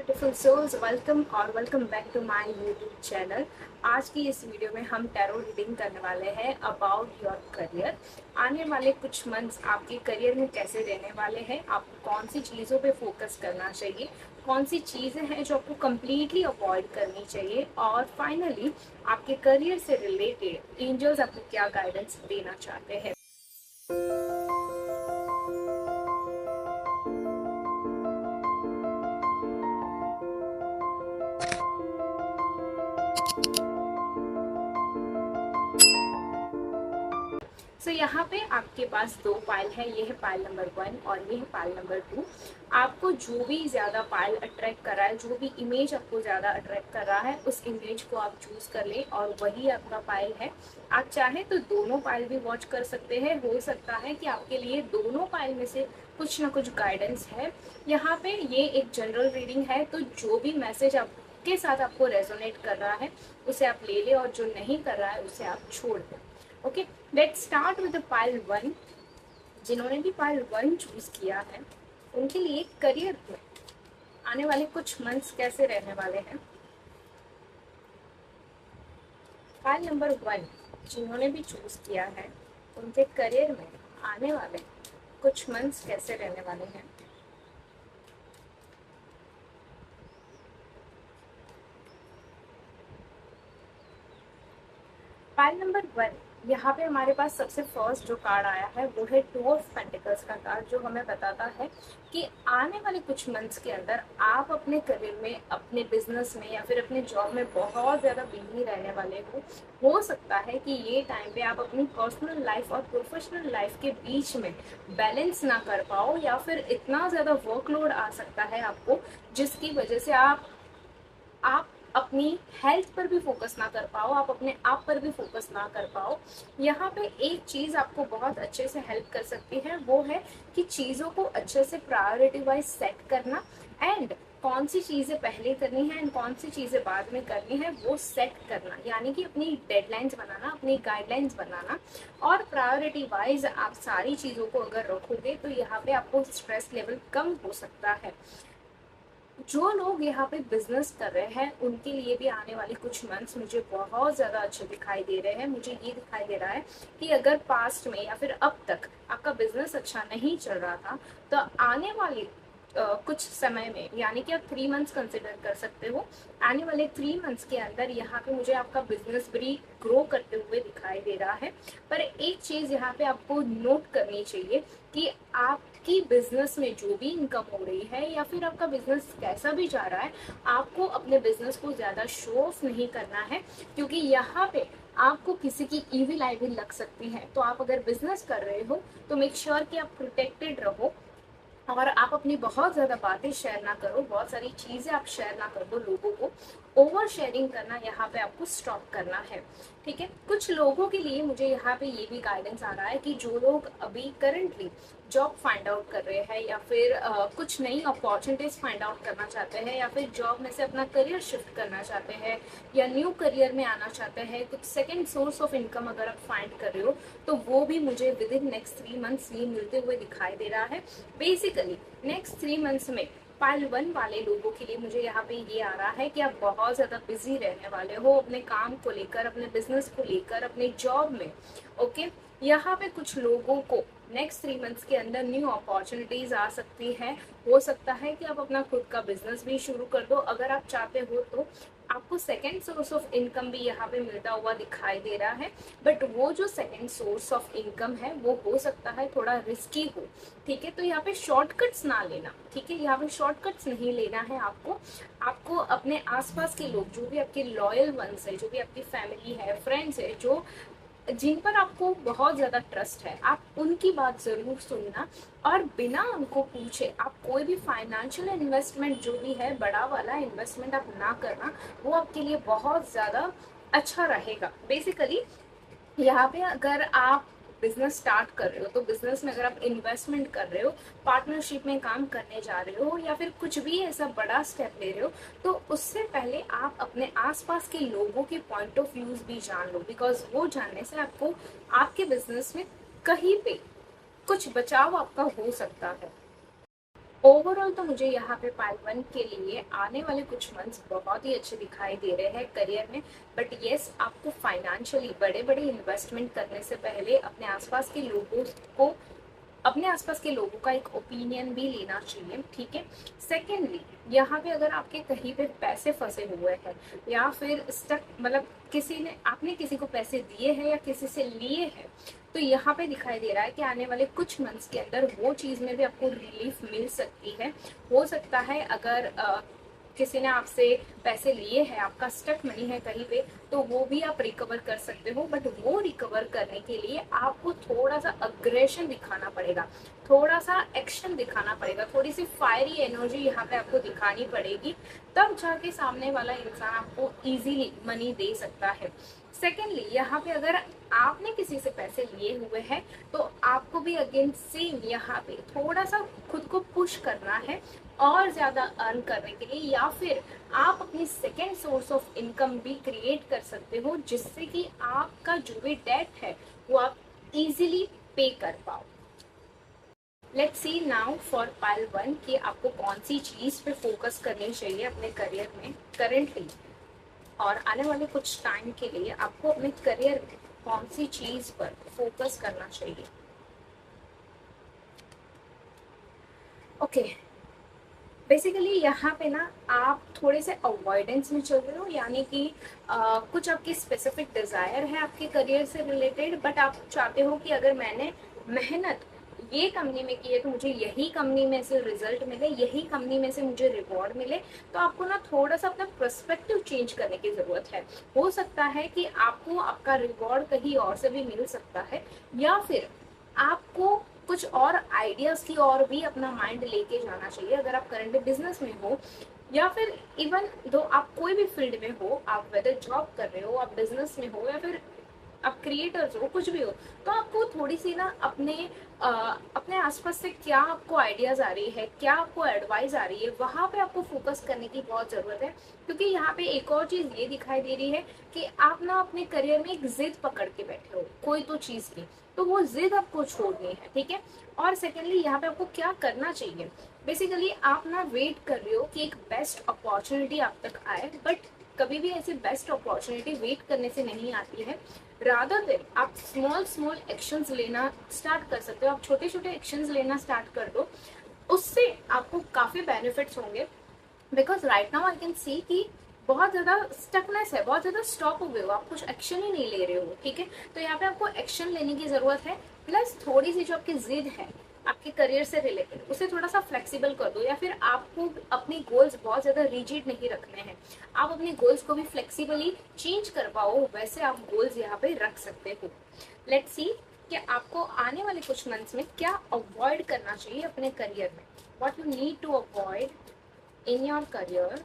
Beautiful souls, welcome back to my YouTube channel. आज की इस वीडियो में हम टैरो रीडिंग करने वाले हैं अबाउट योर करियर। आने वाले कुछ मंथ्स आपके करियर में कैसे रहने वाले हैं, आपको कौन सी चीज़ों पे फोकस करना चाहिए, कौन सी चीज़ें हैं जो आपको कम्प्लीटली अवॉइड करनी चाहिए, और फाइनली आपके करियर से रिलेटेड एंजल्स आपको क्या गाइडेंस देना चाहते हैं। सो यहाँ पे आपके पास दो पाइल है, ये है पाइल नंबर 1 और ये है पाइल नंबर 2। आपको जो भी ज्यादा पाइल अट्रैक्ट कर रहा है, जो भी इमेज आपको ज्यादा अट्रैक्ट कर रहा है, उस इमेज को आप चूज कर ले और वही आपका पाइल है। आप चाहे तो दोनों पाइल भी वॉच कर सकते हैं। हो सकता है कि आपके लिए दोनों पाइल में से कुछ ना कुछ गाइडेंस है। यहाँ पे ये एक जनरल रीडिंग है, तो जो भी मैसेज आपके साथ आपको रेजोनेट कर रहा है उसे आप ले ले, और जो नहीं कर रहा है उसे आप छोड़ दें। Okay, let's start with pile 1। जिन्होंने भी पाइल 1 चूज किया है उनके लिए करियर में आने वाले कुछ मंथ्स कैसे रहने वाले हैं। पाइल नंबर 1 जिन्होंने भी चूज किया है उनके करियर में आने वाले कुछ मंथ्स कैसे रहने वाले हैं। पाइल नंबर 1, यहाँ पे हमारे पास सबसे फर्स्ट जो कार्ड आया है वो है 2 ऑफ पेंटिकल्स का कार्ड, जो हमें बताता है कि आने वाले कुछ मंथ्स के अंदर आप अपने करियर में, अपने बिजनेस में या फिर अपने जॉब में बहुत ज़्यादा बिजी रहने वाले हो सकता है कि ये टाइम पे आप अपनी पर्सनल लाइफ और प्रोफेशनल लाइफ के बीच में बैलेंस ना कर पाओ, या फिर इतना ज़्यादा वर्कलोड आ सकता है आपको जिसकी वजह से आप अपनी हेल्थ पर भी फोकस ना कर पाओ, आप अपने आप पर भी फोकस ना कर पाओ। यहाँ पे एक चीज आपको बहुत अच्छे से हेल्प कर सकती है, वो है कि चीजों को अच्छे से प्रायोरिटी वाइज सेट करना, एंड कौन सी चीजें पहले करनी है एंड कौन सी चीजें बाद में करनी है वो सेट करना। यानी कि अपनी डेडलाइंस बनाना, अपनी गाइडलाइंस बनाना, और प्रायोरिटी वाइज आप सारी चीजों को अगर रखोगे तो यहाँ पे आपको स्ट्रेस लेवल कम हो सकता है। जो लोग यहाँ पे बिजनेस कर रहे हैं उनके लिए भी आने वाले कुछ मंथ्स मुझे बहुत ज़्यादा अच्छे दिखाई दे रहे हैं। मुझे ये दिखाई दे रहा है कि अगर पास्ट में या फिर अब तक आपका बिजनेस अच्छा नहीं चल रहा था, तो आने वाले कुछ समय में, यानी कि आप 3 मंथ्स कंसिडर कर सकते हो, आने वाले 3 मंथ्स के अंदर यहाँ पे मुझे आपका बिजनेस भी ग्रो करते हुए दिखाई दे रहा है। पर एक चीज़ यहाँ पे आपको नोट करनी चाहिए कि आपकी बिजनेस में जो भी इनकम हो रही है या फिर आपका बिजनेस कैसा भी जा रहा है, आपको अपने बिजनेस को ज़्यादा शो ऑफ नहीं करना है, क्योंकि यहाँ पे आपको किसी की इविल आई भी लग सकती है। तो आप अगर बिजनेस कर रहे हो तो मेक श्योर कि आप प्रोटेक्टेड रहो, और आप अपनी बहुत ज़्यादा बातें शेयर ना करो, बहुत सारी चीज़ें आप शेयर ना कर दो लोगों को। ओवर शेयरिंग करना यहाँ पे आपको स्टॉप करना है, ठीक है। कुछ लोगों के लिए मुझे यहाँ पे ये भी गाइडेंस आ रहा है कि जो लोग अभी करंटली जॉब फाइंड आउट कर रहे हैं, या फिर कुछ नई अपॉर्चुनिटीज फाइंड आउट करना चाहते हैं, या फिर जॉब में से अपना करियर शिफ्ट करना चाहते हैं, या न्यू करियर में आना चाहते हैं, कुछ सेकेंड सोर्स ऑफ इनकम अगर आप फाइंड कर रहे हो, तो वो भी मुझे विद इन नेक्स्ट 3 मंथ्स ये मिलते हुए दिखाई दे रहा है। बेसिकली नेक्स्ट 3 मंथ्स में पाइल 1 वाले लोगों के लिए मुझे यहाँ पे ये आ रहा है कि आप बहुत ज़्यादा बिजी रहने वाले हो अपने काम को लेकर, अपने बिजनेस को लेकर, अपने जॉब में। ओके, यहाँ पे कुछ लोगों को नेक्स्ट 3 मंथ्स के अंदर न्यू अपॉर्चुनिटीज आ सकती है। हो सकता है कि आप अपना खुद का बिजनेस भी शुरू कर दो अगर आप चाहते हो तो। आपको सेकेंड सोर्स ऑफ इनकम भी यहाँ पे मिलता हुआ दिखाई दे रहा है, बट वो जो सेकेंड सोर्स ऑफ इनकम है वो हो सकता है थोड़ा रिस्की हो, ठीक है। तो यहाँ पे शॉर्टकट्स ना लेना, ठीक है, यहाँ पे शॉर्टकट्स नहीं लेना है आपको अपने आसपास के लोग, जो भी आपके लॉयल वंस है, जो भी आपकी फैमिली है, फ्रेंड्स है, जो जिन पर आपको बहुत ज़्यादा ट्रस्ट है, आप उनकी बात ज़रूर सुनना, और बिना उनको पूछे आप कोई भी फाइनेंशियल इन्वेस्टमेंट, जो भी है बड़ा वाला इन्वेस्टमेंट, आप ना करना। वो आपके लिए बहुत ज़्यादा अच्छा रहेगा। बेसिकली यहाँ पे अगर आप बिजनेस स्टार्ट कर रहे हो, तो बिजनेस में अगर आप इन्वेस्टमेंट कर रहे हो, पार्टनरशिप में काम करने जा रहे हो, या फिर कुछ भी ऐसा बड़ा स्टेप ले रहे हो, तो उससे पहले आप अपने आसपास के लोगों के पॉइंट ऑफ व्यूज भी जान लो, बिकॉज वो जानने से आपको आपके बिजनेस में कहीं पे कुछ बचाव आपका हो सकता है। ओवरऑल तो मुझे यहाँ पे पाइल 1 के लिए आने वाले कुछ मंथ्स बहुत ही अच्छे दिखाई दे रहे हैं करियर में। बट येस, आपको फाइनेंशियली बड़े बड़े इन्वेस्टमेंट करने से पहले अपने आसपास के लोगों का एक ओपिनियन भी लेना चाहिए, ठीक है। सेकेंडली, यहाँ पे अगर आपके कहीं पे पैसे फंसे हुए हैं या फिर स्टक, मतलब आपने किसी को पैसे दिए हैं या किसी से लिए हैं, तो यहाँ पे दिखाई दे रहा है कि आने वाले कुछ मंथ्स के अंदर वो चीज़ में भी आपको रिलीफ मिल सकती है। हो सकता है अगर किसी ने आपसे पैसे लिए हैं, आपका स्टक मनी है कहीं पे, तो वो भी आप रिकवर कर सकते हो। बट वो रिकवर करने के लिए आपको थोड़ा सा अग्रेशन दिखाना पड़ेगा, थोड़ा सा एक्शन दिखाना पड़ेगा, थोड़ी सी फायरी एनर्जी यहाँ पे आपको दिखानी पड़ेगी, तब जाके सामने वाला इंसान आपको इजीली मनी दे सकता है। सेकेंडली, यहाँ पे अगर आपने किसी से पैसे लिए हुए हैं तो आपको भी अगेन सेम यहाँ पे थोड़ा सा खुद को पुश करना है और ज्यादा अर्न करने के लिए, या फिर आप अपनी सेकेंड सोर्स ऑफ इनकम भी क्रिएट कर सकते हो, जिससे कि आपका जो भी डेट है वो आप इजीली पे कर पाओ। Let's see now for pile 1 कि आपको कौन सी चीज पे फोकस करनी चाहिए अपने करियर में करेंटली, और आने वाले कुछ टाइम के लिए आपको अपने करियर में कौन सी चीज पर फोकस करना चाहिए। ओके, बेसिकली यहाँ पे ना आप थोड़े से अवॉइडेंस में चल रहे हो, यानी कि कुछ आपकी स्पेसिफिक डिजायर है आपके करियर से रिलेटेड, बट आप चाहते हो कि अगर मैंने मेहनत ये कंपनी में की है तो मुझे यही कंपनी में से रिजल्ट मिले, यही कंपनी में से मुझे रिवॉर्ड मिले। तो आपको ना थोड़ा सा अपना पर्सपेक्टिव चेंज करने की जरूरत है। हो सकता है कि आपको आपका रिवॉर्ड कहीं और से भी मिल सकता है, या फिर आपको कुछ और आइडियाज की और भी अपना माइंड लेके जाना चाहिए। अगर आप करंट बिजनेस में हो या फिर इवन दो आप कोई भी फील्ड में हो, आप वेदर जॉब कर रहे हो, आप बिजनेस में हो, या फिर आप क्रिएटर्स हो, कुछ भी हो, तो आपको थोड़ी सी ना अपने आसपास से क्या आपको आइडियाज आ रही है, क्या आपको एडवाइस आ रही है, वहां पे आपको फोकस करने की बहुत जरूरत है। क्योंकि यहाँ पे एक और चीज ये दिखाई दे रही है कि आप ना अपने करियर में एक जिद पकड़ के बैठे हो कोई तो चीज की, तो वो जिद आपको छोड़नी है, ठीक है। और सेकेंडली, यहाँ पे आपको क्या करना चाहिए, बेसिकली आप ना वेट कर रहे हो कि एक बेस्ट अपॉर्चुनिटी आप तक आए, बट कभी भी ऐसी बेस्ट अपॉर्चुनिटी वेट करने से नहीं आती है। रादर देन आप स्मॉल स्मॉल एक्शंस लेना स्टार्ट कर सकते हो, आप छोटे छोटे एक्शंस लेना स्टार्ट कर दो, उससे आपको काफी बेनिफिट्स होंगे। Because right now I can see कि बहुत ज्यादा स्टकनेस है, बहुत ज्यादा स्टॉप हो गए हो, आप कुछ एक्शन ही नहीं ले रहे हो, ठीक है। तो यहाँ पे आपको एक्शन लेने की जरूरत है, प्लस थोड़ी सी जो आपकी जिद है आपके करियर से रिलेटेड, उसे थोड़ा सा फ्लेक्सिबल कर दो, या फिर आपको अपने गोल्स बहुत ज्यादा रिजिड नहीं रखने हैं, आप अपने गोल्स को भी फ्लेक्सिबली चेंज कर पाओ, वैसे आप गोल्स यहाँ पे रख सकते हो। लेट्स सी कि आपको आने वाले कुछ मंथ्स में क्या अवॉइड करना चाहिए अपने करियर में, what you need to avoid in your career,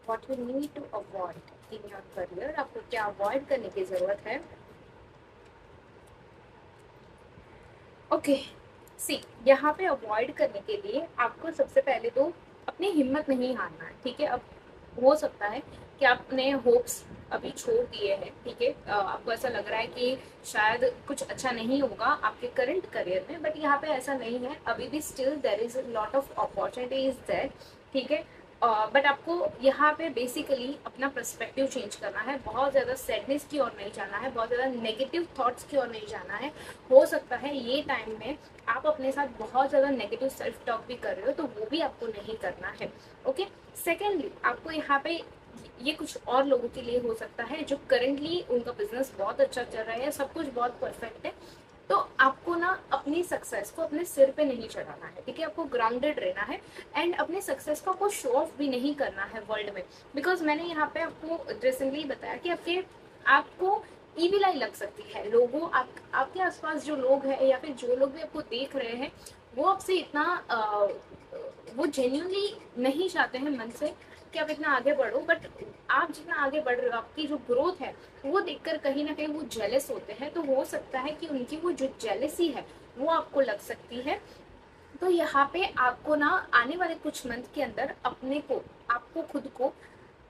what you need to avoid in your career, आपको क्या अवॉइड करने की जरूरत है। ओके, सी यहाँ पे अवॉइड करने के लिए आपको सबसे पहले तो अपनी हिम्मत नहीं हारना है, ठीक है। अब हो सकता है कि आपने होप्स अभी छोड़ दिए हैं, ठीक है, आपको ऐसा लग रहा है कि शायद कुछ अच्छा नहीं होगा आपके करंट करियर में, बट यहाँ पे ऐसा नहीं है, अभी भी still there is lot of opportunities there, ठीक है। बट आपको यहाँ पे बेसिकली अपना पर्सपेक्टिव चेंज करना है, बहुत ज़्यादा सैडनेस की ओर नहीं जाना है, बहुत ज़्यादा नेगेटिव थॉट्स की ओर नहीं जाना है। हो सकता है ये टाइम में आप अपने साथ बहुत ज़्यादा नेगेटिव सेल्फ टॉक भी कर रहे हो, तो वो भी आपको नहीं करना है, ओके। सेकेंडली, आपको यहाँ पे ये कुछ और लोगों के लिए हो सकता है जो करेंटली उनका बिजनेस बहुत अच्छा चल रहा है, सब कुछ बहुत परफेक्ट है, तो आपको ना अपनी सक्सेस को अपने सिर पे नहीं चढ़ाना है, ठीक है। आपको ग्राउंडेड रहना है एंड अपने सक्सेस को आपको शो ऑफ भी नहीं करना है वर्ल्ड में। बिकॉज मैंने यहाँ पे आपको रिसेंटली बताया कि आपको ईविल आई लग सकती है, लोगों आपके आसपास जो लोग हैं या फिर जो लोग भी आपको देख रहे हैं, वो आपसे इतना वो जेन्यूनली नहीं चाहते हैं मन से कि आप इतना आगे बढ़ो, बट आप जितना आगे बढ़ रहे हो, आपकी जो ग्रोथ है वो देखकर कहीं ना कहीं वो जेलस होते हैं। तो हो सकता है कि उनकी वो जो जेलसी है वो आपको लग सकती है। तो यहाँ पे आपको ना आने वाले कुछ मंथ के अंदर आपको खुद को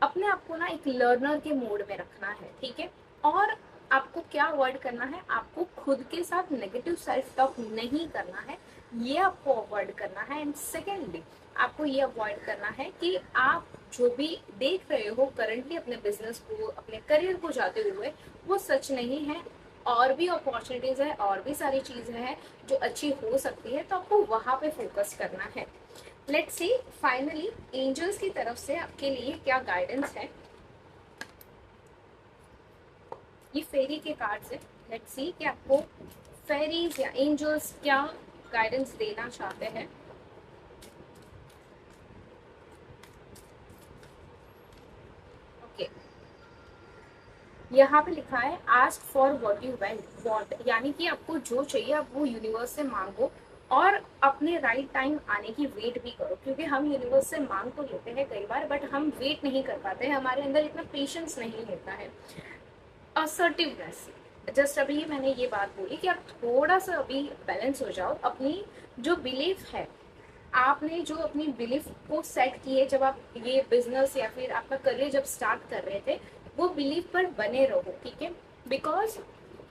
अपने आप को ना एक लर्नर के मोड में रखना है, ठीक है। और आपको क्या अवॉइड करना है, आपको खुद के साथ नेगेटिव सेल्फ टॉक नहीं करना है, ये आपको अवॉइड करना है। एंड सेकेंडली आपको ये अवॉइड करना है कि आप जो भी देख रहे हो करंटली अपने बिजनेस को, अपने करियर को जाते हुए, वो सच नहीं है। और भी अपॉर्चुनिटीज है, और भी सारी चीजें हैं जो अच्छी हो सकती है, तो आपको वहां पे फोकस करना है। लेट्स सी फाइनली एंजल्स की तरफ से आपके लिए क्या गाइडेंस है। ये फेरी के कार्ड्स है। लेट्स सी कि आपको फेरीज या एंजल्स क्या गाइडेंस देना चाहते हैं। ओके, यहाँ पे लिखा है ask for what you want, यानी कि आपको जो चाहिए आप वो यूनिवर्स से मांगो, और अपने राइट टाइम आने की वेट भी करो, क्योंकि हम यूनिवर्स से मांग तो लेते हैं कई बार, बट हम वेट नहीं कर पाते हैं, हमारे अंदर इतना पेशेंस नहीं होता है। असर्टिवनेस, जस्ट अभी मैंने ये बात बोली कि आप थोड़ा सा अभी बैलेंस हो जाओ। अपनी जो बिलीफ है, आपने जो अपनी बिलीफ को सेट की है, जब आप ये बिजनेस या फिर आपका करियर जब स्टार्ट कर रहे थे, वो बिलीफ पर बने रहो, ठीक है। बिकॉज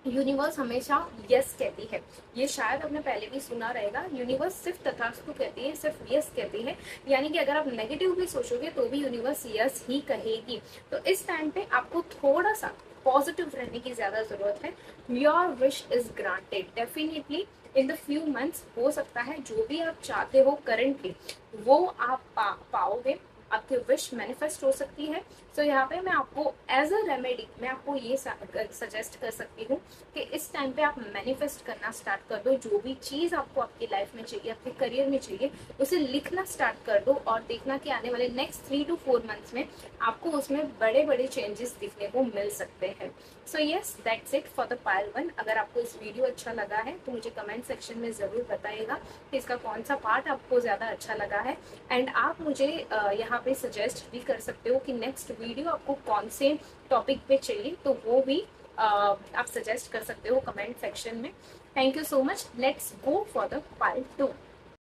यूनिवर्स हमेशा यस कहती है। ये शायद आपने पहले भी सुना रहेगा, यूनिवर्स सिर्फ तथास्तु कहती है, सिर्फ यस कहती है। यानी कि अगर आप नेगेटिव भी सोचोगे तो भी यूनिवर्स यस ही कहेगी। तो इस टाइम पे आपको थोड़ा सा पॉजिटिव रहने की ज्यादा जरूरत है। Your wish is granted definitely in the few months. हो सकता है जो भी आप चाहते हो करेंटली वो आप पाओगे, आपकी विश मैनिफेस्ट हो सकती है। सो यहाँ पे मैं आपको एज अ रेमेडी मैं आपको ये सजेस्ट कर सकती हूँ कि इस टाइम पे आप मैनिफेस्ट करना स्टार्ट कर दो। जो भी चीज आपको आपकी लाइफ में चाहिए, आपके करियर में चाहिए, उसे लिखना स्टार्ट कर दो, और देखना कि आने वाले नेक्स्ट 3 to 4 मंथ्स में आपको उसमें बड़े बड़े चेंजेस दिखने को मिल सकते हैं। So yes, that's it for the pile 1। अगर आपको इस वीडियो अच्छा लगा है तो मुझे कमेंट सेक्शन में जरूर बताइएगा कि इसका कौन सा पार्ट आपको ज्यादा अच्छा लगा है। एंड आप मुझे यहाँ पे सजेस्ट भी कर सकते हो कि नेक्स्ट वीडियो आपको कौन से टॉपिक पे चाहिए, तो वो भी आप सजेस्ट कर सकते हो कमेंट सेक्शन में। Thank you so much. Let's go for the part 2।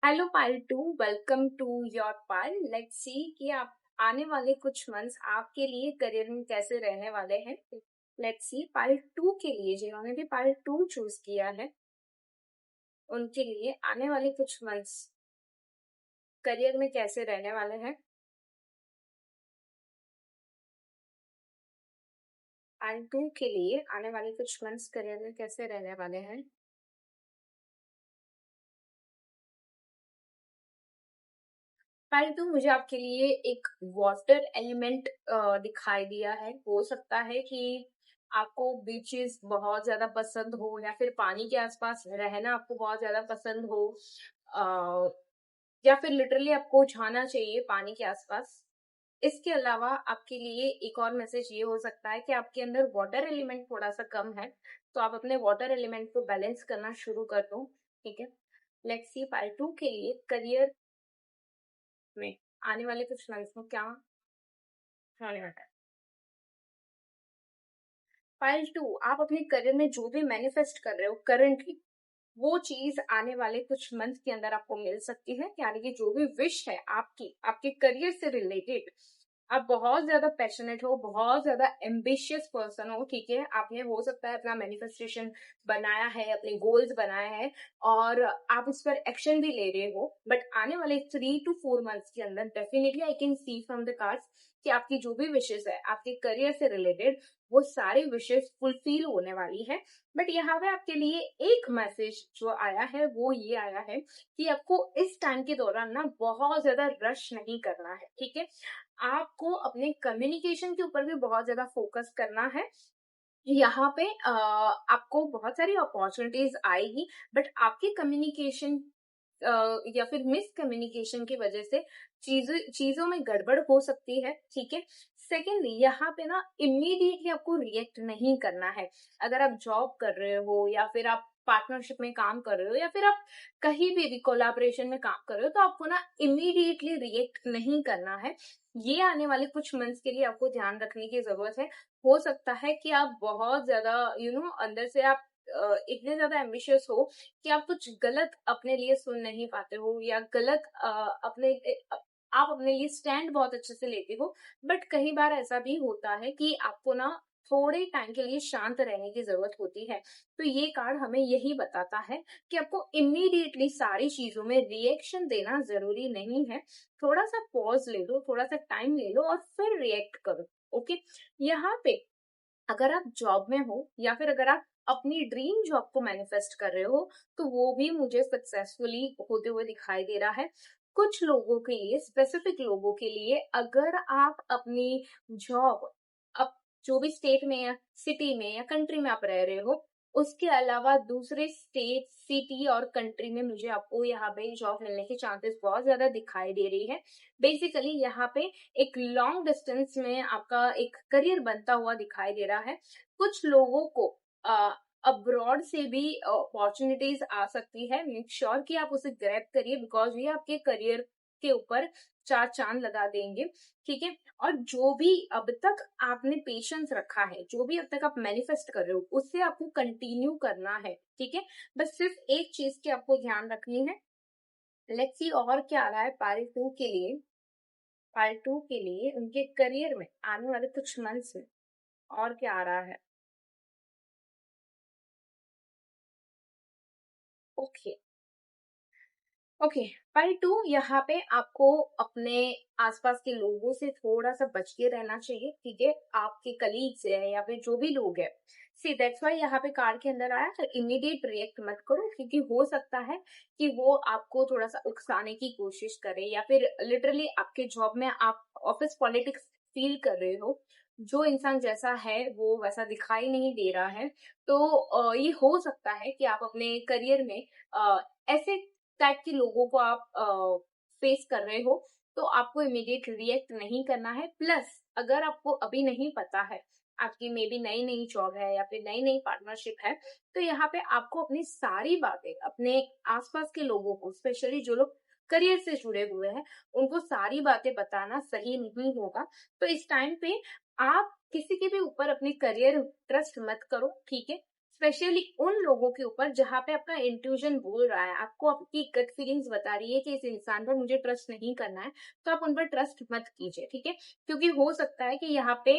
Hello part 2, welcome to your part. Let's see कि आप आने वाले कुछ मंथ्स आपके लिए करियर में कैसे रहने वाले हैं। लेट्स सी पार्ट 2 के लिए जिन्होंने भी पार्ट 2 चूज किया है, उनके लिए आने वाले कुछ मंथ्स करियर में कैसे रहने वाले हैं। पार्ट 2 के लिए आने वाले कुछ मंथ्स करियर में कैसे रहने वाले हैं। पहले तो मुझे आपके लिए एक वाटर एलिमेंट दिखाई दिया है। हो सकता है कि आपको बीचेस बहुत ज्यादा पसंद हो, या फिर पानी के आसपास रहना आपको बहुत ज्यादा पसंद हो, अ, या फिर लिटरली आपको जाना चाहिए पानी के आसपास। इसके अलावा आपके लिए एक और मैसेज ये हो सकता है कि आपके अंदर वाटर एलिमेंट थोड़ा सा कम है, तो आप अपने वाटर एलिमेंट को बैलेंस करना शुरू कर दो, ठीक है। लेट्स सी पार्ट 2 के लिए करियर में आने वाले कुछ मंथ्स में क्या होने वाला है। फाइल 2, आप अपने करियर में जो भी मैनिफेस्ट कर रहे हो करंटली, वो चीज आने वाले कुछ मंथ के अंदर आपको मिल सकती है। यानी कि जो भी विश है आपकी, आपके करियर से रिलेटेड, आप बहुत ज्यादा पैशनेट हो, बहुत ज्यादा एम्बिशियस पर्सन हो, ठीक है। आपने हो सकता है अपना मैनिफेस्टेशन बनाया है, अपने गोल्स बनाए हैं, और आप उस पर एक्शन भी ले रहे हो, बट आने वाले 3 to 4 मंथ्स के अंदर definitely I can see from the cards कि आपकी जो भी विशेष है आपके करियर से रिलेटेड, वो सारी विशेष फुलफिल होने वाली है। बट यहाँ पे आपके लिए एक मैसेज जो आया है वो ये आया है कि आपको इस टाइम के दौरान ना बहुत ज्यादा रश नहीं करना है, ठीक है। आपको अपने कम्युनिकेशन के ऊपर भी बहुत ज्यादा फोकस करना है। यहाँ पे आपको बहुत सारी अपॉर्चुनिटीज आएगी, बट आपकी कम्युनिकेशन या फिर मिस कम्युनिकेशन की वजह से चीजों में गड़बड़ हो सकती है, ठीक है। सेकेंडली यहाँ पे ना इमीडिएटली आपको रिएक्ट नहीं करना है। अगर आप जॉब कर रहे हो, या फिर आप पार्टनरशिप में काम कर रहे हो, या फिर आप कहीं भी कोलैबोरेशन में काम कर रहे हो, तो आपको ना इमीडिएटली रिएक्ट नहीं करना है। ये आने वाले कुछ मंथ्स के लिए आपको ध्यान रखने की जरूरत है। हो सकता है कि आप बहुत ज्यादा अंदर से आप इतने ज्यादा एम्बिशियस हो कि आप कुछ गलत अपने लिए सुन नहीं पाते हो, या गलत आप अपने लिए स्टैंड बहुत अच्छे से लेते हो, बट कई बार ऐसा भी होता है कि आपको ना थोड़े टाइम के लिए शांत रहने की जरूरत होती है। तो ये कार्ड हमें यही बताता है कि आपको इमीडिएटली सारी चीजों में रिएक्शन देना जरूरी नहीं है। थोड़ा सा पॉज ले लो, थोड़ा सा टाइम ले लो और फिर रिएक्ट करो। ओके, यहाँ पे अगर आप जॉब में हो या फिर अगर आप अपनी ड्रीम जॉब को मैनिफेस्ट कर रहे हो, तो वो भी मुझे सक्सेसफुली होते हुए दिखाई दे रहा है। कुछ लोगों के लिए, स्पेसिफिक लोगों के लिए, अगर आप अपनी जॉब अब जो भी स्टेट में या सिटी में या कंट्री में आप रह रहे हो, उसके अलावा दूसरे स्टेट, सिटी और कंट्री में मुझे आपको यहाँ पे जॉब मिलने के चांसेस बहुत ज्यादा दिखाई दे रही है। बेसिकली यहाँ पे एक लॉन्ग डिस्टेंस में आपका एक करियर बनता हुआ दिखाई दे रहा है। कुछ लोगों को अब्रॉड से भी अपॉर्चुनिटीज आ सकती है। मेक श्योर कि आप उसे ग्रैब करिए, बिकॉज ये आपके करियर के ऊपर चार चांद लगा देंगे। ठीक है, और जो भी अब तक आपने पेशेंस रखा है, जो भी अब तक आप मैनिफेस्ट कर रहे हो, उससे आपको कंटिन्यू करना है। ठीक है, बस सिर्फ एक चीज की आपको ध्यान रखनी है। लेट्स सी और क्या आ रहा है पार्ट टू के लिए। पार्ट टू के लिए उनके करियर में आने वाले कुछ मंथ्स में और क्या आ रहा है। ओके ओके, पार्ट टू, यहाँ पे आपको अपने आसपास के लोगों से थोड़ा सा बच के रहना चाहिए। ठीक है, आपके कलीग्स है या फिर जो भी लोग है, सी दैट्स वाई यहाँ पे कार्ड के अंदर आया है। इमीडिएट रिएक्ट मत करो, क्योंकि हो सकता है कि वो आपको थोड़ा सा उकसाने की कोशिश करे, या फिर लिटरली आपके जॉब में आप ऑफिस पॉलिटिक्स फील कर रहे हो। जो इंसान जैसा है वो वैसा दिखाई नहीं दे रहा है। तो ये हो सकता है कि आप अपने करियर में ऐसे टाइप के लोगों को आप फेस कर रहे हो। तो आपको इमीडिएट रिएक्ट नहीं करना है। प्लस अगर आपको अभी नहीं पता है, आपकी मे बी नई नई जॉब है या फिर नई नई पार्टनरशिप है, तो यहाँ पे आपको अपनी सारी बातें अपने आसपास के लोगों को, स्पेशली जो लोग करियर से जुड़े हुए हैं, उनको सारी बातें बताना सही नहीं होगा। तो इस टाइम पे आप किसी के भी ऊपर अपनी करियर ट्रस्ट मत करो। ठीक है, स्पेशली उन लोगों के ऊपर जहां पे आपका इंट्यूजन बोल रहा है, आपको आपकी गट फीलिंग्स बता रही है कि इस इंसान पर मुझे ट्रस्ट नहीं करना है, तो आप उन पर ट्रस्ट मत कीजिए। ठीक है, क्योंकि हो सकता है कि यहाँ पे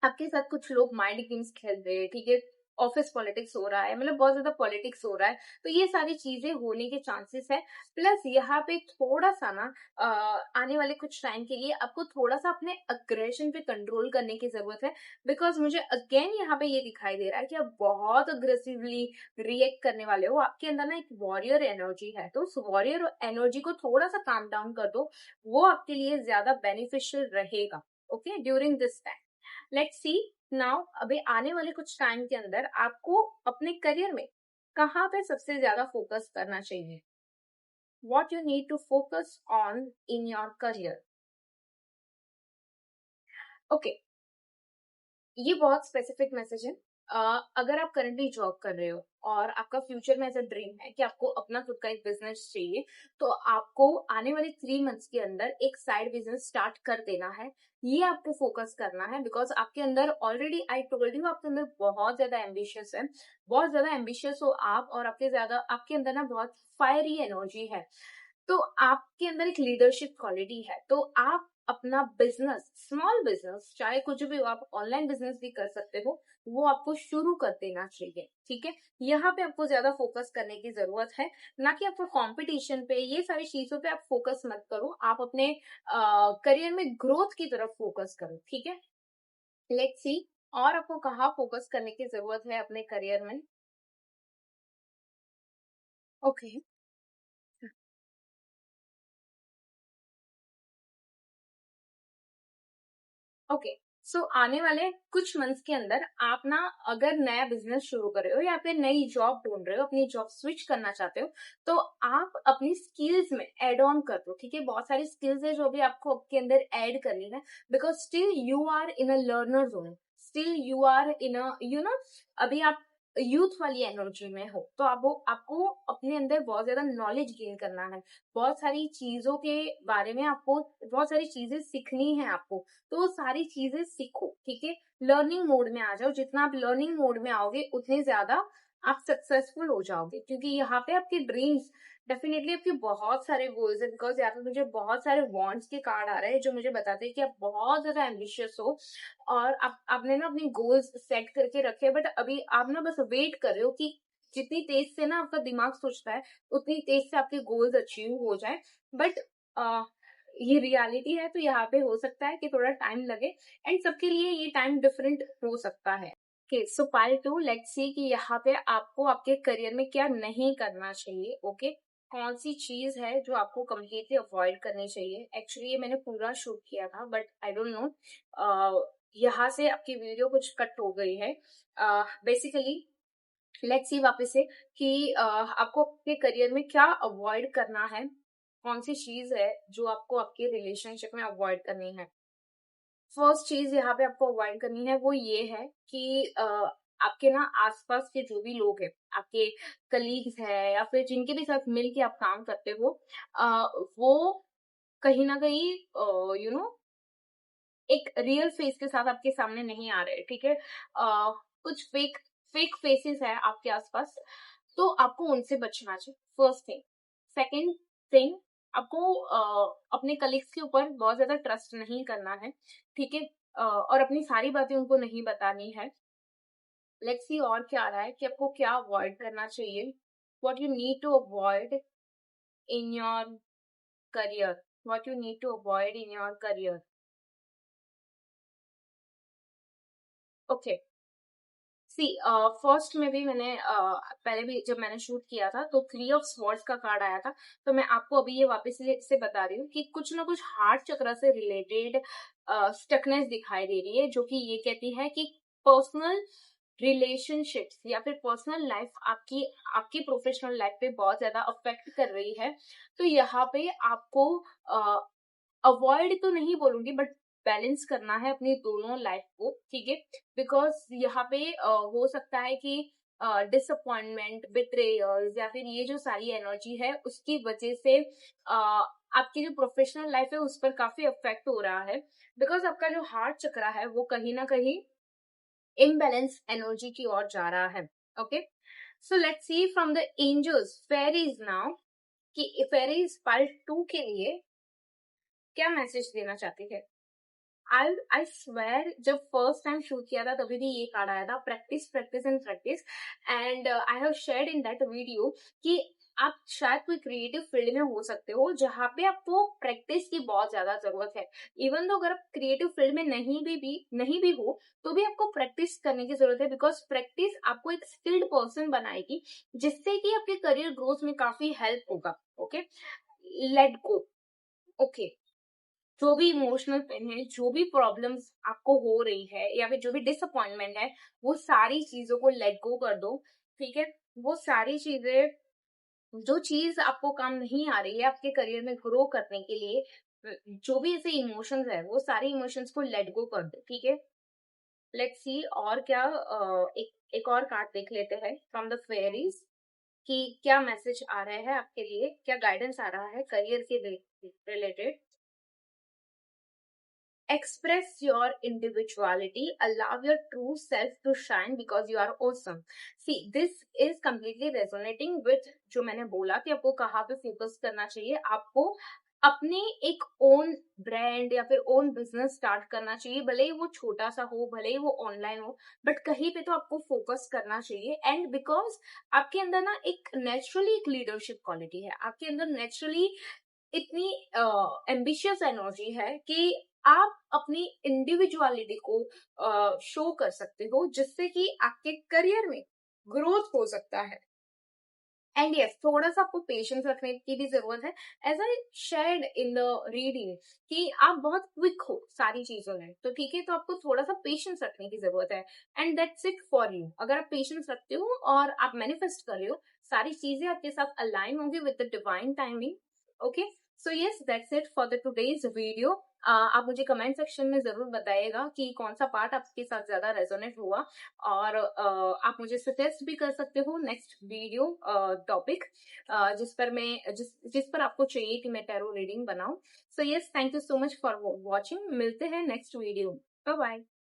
आपके साथ कुछ लोग माइंड गेम्स खेल रहे हैं। ठीक है, ऑफिस पॉलिटिक्स हो रहा है, मतलब बहुत ज्यादा पॉलिटिक्स हो रहा है, तो ये सारी चीजें होने के चांसेस है। प्लस यहाँ पे थोड़ा सा ना आने वाले कुछ टाइम के लिए आपको थोड़ा सा अपने अग्रेशन पे कंट्रोल करने की जरूरत है। बिकॉज मुझे अगेन यहाँ पे ये दिखाई दे रहा है कि आप बहुत अग्रेसिवली रिएक्ट करने वाले हो। आपके अंदर ना एक वॉरियर एनर्जी है, तो उस वॉरियर एनर्जी को थोड़ा सा काम डाउन कर दो, वो आपके लिए ज्यादा बेनिफिशियल रहेगा। Okay, during this time let's see now, अभी आने वाले कुछ टाइम के अंदर आपको अपने करियर में कहाँ पे सबसे ज्यादा फोकस करना चाहिए। What you need to focus on in your career. Okay, ये बहुत स्पेसिफिक मैसेज है। अगर आप करंटली जॉब कर रहे हो और आपका फ्यूचर में ऐसा ड्रीम है कि आपको अपना खुद का एक बिजनेस चाहिए, तो आपको आने वाले 3 मंथ्स के अंदर एक साइड बिजनेस स्टार्ट कर देना है। ये आपको फोकस करना है, बिकॉज आपके अंदर ऑलरेडी, आई टोल्ड यू, आपके अंदर बहुत ज्यादा एम्बिशियस है। बहुत ज्यादा एम्बिशियस हो आप, और आपके अंदर ना बहुत फायरी एनर्जी है। तो आपके अंदर एक लीडरशिप क्वालिटी है। तो आप अपना बिजनेस, स्मॉल बिजनेस, चाहे कुछ भी हो, आप ऑनलाइन बिजनेस भी कर सकते हो, वो आपको शुरू कर देना चाहिए। ठीक है, यहाँ पे आपको ज्यादा फोकस करने की जरूरत है, ना कि आपको कंपटीशन पे, ये सारी चीजों पे आप फोकस मत करो। आप अपने करियर में ग्रोथ की तरफ फोकस करो। ठीक है, लेट्स सी और आपको कहाँ फोकस करने की जरूरत है अपने करियर में। ओके ओके, सो आने वाले कुछ मंथ्स के अंदर आप ना, अगर नया बिजनेस शुरू कर रहे हो या फिर नई जॉब ढूंढ रहे हो, अपनी जॉब स्विच करना चाहते हो, तो आप अपनी स्किल्स में एड ऑन कर दो। ठीक है, बहुत सारी स्किल्स है जो भी आपको आपके अंदर ऐड करनी है, because still you are in a learner zone, still you are in a, you know, अभी आप यूथ वाली एनर्जी में हो, तो आपको अपने अंदर बहुत ज्यादा नॉलेज गेन करना है। बहुत सारी चीजों के बारे में आपको बहुत सारी चीजें सीखनी है आपको, तो सारी चीजें सीखो। ठीक है, लर्निंग मोड में आ जाओ। जितना आप लर्निंग मोड में आओगे, उतने ज्यादा आप सक्सेसफुल हो जाओगे, क्योंकि यहाँ पे आपके ड्रीम्स डेफिनेटली आपके बहुत सारे गोल्स है, बिकॉज यहाँ पे मुझे बहुत सारे वांट्स के कार्ड आ रहे हैं जो मुझे बताते हैं कि आप बहुत ज्यादा एम्बिशियस हो और आपने ना अपनी गोल्स सेट करके रखे हैं, बट अभी आप ना बस वेट कर रहे हो कि जितनी तेज से ना आपका दिमाग सोचता है उतनी तेज से आपके गोल्स अचीव हो जाए। बट ये रियलिटी है, तो यहाँ पे हो सकता है कि थोड़ा टाइम लगे, एंड सबके लिए ये टाइम डिफरेंट हो सकता है। Okay, so part 2, let's see कि यहाँ पे आपको आपके करियर में क्या नहीं करना चाहिए। ओके, कौन सी चीज है जो आपको कम्प्लीटली अवॉइड करनी चाहिए। एक्चुअली ये मैंने पूरा शूट किया था, बट आई डोंट नो यहाँ से आपकी वीडियो कुछ कट हो गई है। बेसिकली लेट्स सी वापस से कि आपको आपके करियर में क्या अवॉइड करना है, कौन सी चीज है जो आपको आपके रिलेशनशिप में अवॉइड करनी है। फर्स्ट चीज यहाँ पे आपको अवॉइड करनी है वो ये है कि आपके ना आसपास के जो भी लोग हैं, आपके कलीग्स है या फिर जिनके भी साथ मिल के आप काम करते हो, वो कहीं ना कहीं यू नो एक रियल फेस के साथ आपके सामने नहीं आ रहे। ठीक है, कुछ फेक फेक फेसेस है आपके आसपास, तो आपको उनसे बचना चाहिए, फर्स्ट थिंग। सेकेंड थिंग, आपको अपने कलीग्स के ऊपर बहुत ज्यादा ट्रस्ट नहीं करना है। ठीक है, और अपनी सारी बातें उनको नहीं बतानी है। लेट्स सी और क्या आ रहा है कि आपको क्या अवॉइड करना चाहिए, what you need to avoid in your career, what you need to avoid in your career. Okay, see first में भी मैंने पहले भी जब मैंने शूट किया था तो 3 ऑफ स्वॉर्ड्स का कार्ड आया था, तो मैं आपको अभी ये वापस से बता रही हूँ कि कुछ ना कुछ हार्ट चक्र से रिलेटेड स्टकनेस दिखाई दे रही है, जो कि ये कहती है कि पर्सनल रिलेशनशिप्स या फिर पर्सनल लाइफ आपकी आपकी प्रोफेशनल लाइफ पे बहुत ज्यादा अफेक्ट कर रही है। तो यहाँ पे आपको अवॉइड तो नहीं बोलूंगी, बट बैलेंस करना है अपनी दोनों लाइफ को। ठीक है, बिकॉज यहाँ पे हो सकता है कि डिसअपॉइंटमेंट, बिट्रेयर्स या फिर ये जो सारी एनर्जी है उसकी वजह से आपकी जो प्रोफेशनल लाइफ है उस पर काफी अफेक्ट हो रहा है, बिकॉज आपका जो हार्ट चक्रा है वो कहीं ना कहीं इम्बैलेंस एनर्जी की ओर जा रहा है। Okay, so let's see from the angels fairies now कि फेरीज पार्ट 2 के लिए क्या मैसेज देना चाहती है। आई स्वेर जब फर्स्ट टाइम शूट किया था तभी भी ये कार्ड आया था, practice practice and practice. And I have shared in that video कि आप शायद कोई क्रिएटिव फील्ड में हो सकते हो जहां पे आपको प्रैक्टिस की बहुत ज्यादा जरूरत है। इवन तो अगर आप क्रिएटिव फील्ड में नहीं भी हो तो भी आपको प्रैक्टिस करने की जरूरत है, बिकॉज प्रैक्टिस आपको एक स्किल्ड पर्सन बनाएगी जिससे कि आपके करियर ग्रोथ में काफी हेल्प होगा। Okay, let go. ओके, जो भी इमोशनल पेन है, जो भी प्रॉब्लम्स आपको हो रही है या फिर जो भी डिसअपॉइंटमेंट है, वो सारी चीजों को लेट गो कर दो। ठीक है, वो सारी चीजें, जो चीज आपको काम नहीं आ रही है आपके करियर में ग्रो करने के लिए, जो भी ऐसे इमोशंस है वो सारे इमोशंस को लेट गो कर दो। ठीक है, लेट्स सी और क्या एक और कार्ड देख लेते हैं फ्रॉम द फेरीज कि क्या मैसेज आ रहा है आपके लिए, क्या गाइडेंस आ रहा है करियर के related. Express your individuality, allow your true self to shine because you are awesome. See, this is completely resonating with जो मैंने बोला कि आपको कहाँ पे फोकस करना चाहिए। आपको अपने एक ओन ब्रांड या फिर ओन बिजनेस स्टार्ट करना चाहिए, भले ही वो छोटा सा हो, भले ही वो ऑनलाइन हो, बट कहीं पे तो आपको फोकस करना चाहिए। एंड बिकॉज आपके अंदर ना एक नेचुरली एक लीडरशिप क्वालिटी है, आपके अंदर नेचुरली इतनी एम्बिशियस एनर्जी है कि आप अपनी इंडिविजुअलिटी को शो कर सकते हो, जिससे कि आपके करियर में ग्रोथ हो सकता है। एंड यस, थोड़ा सा आपको पेशेंस रखने की भी जरूरत है, as I shared in the reading कि आप बहुत क्विक हो सारी चीजों में, तो ठीक है, तो आपको थोड़ा सा पेशेंस रखने की जरूरत है। And that's it for you. अगर आप पेशेंस रखते हो और आप मैनिफेस्ट कर रहे हो, सारी चीजें आपके साथ अलाइन होंगी with the divine timing. Okay, so yes, that's it for the today's video. आप मुझे कमेंट सेक्शन में जरूर बताइएगा कि कौन सा पार्ट आपके साथ ज्यादा रेजोनेट हुआ, और आप मुझे सजेस्ट भी कर सकते हो नेक्स्ट वीडियो टॉपिक जिस पर आपको चाहिए कि मैं टैरो रीडिंग बनाऊं। So yes, thank you so much for watching. मिलते हैं नेक्स्ट वीडियो। Bye bye.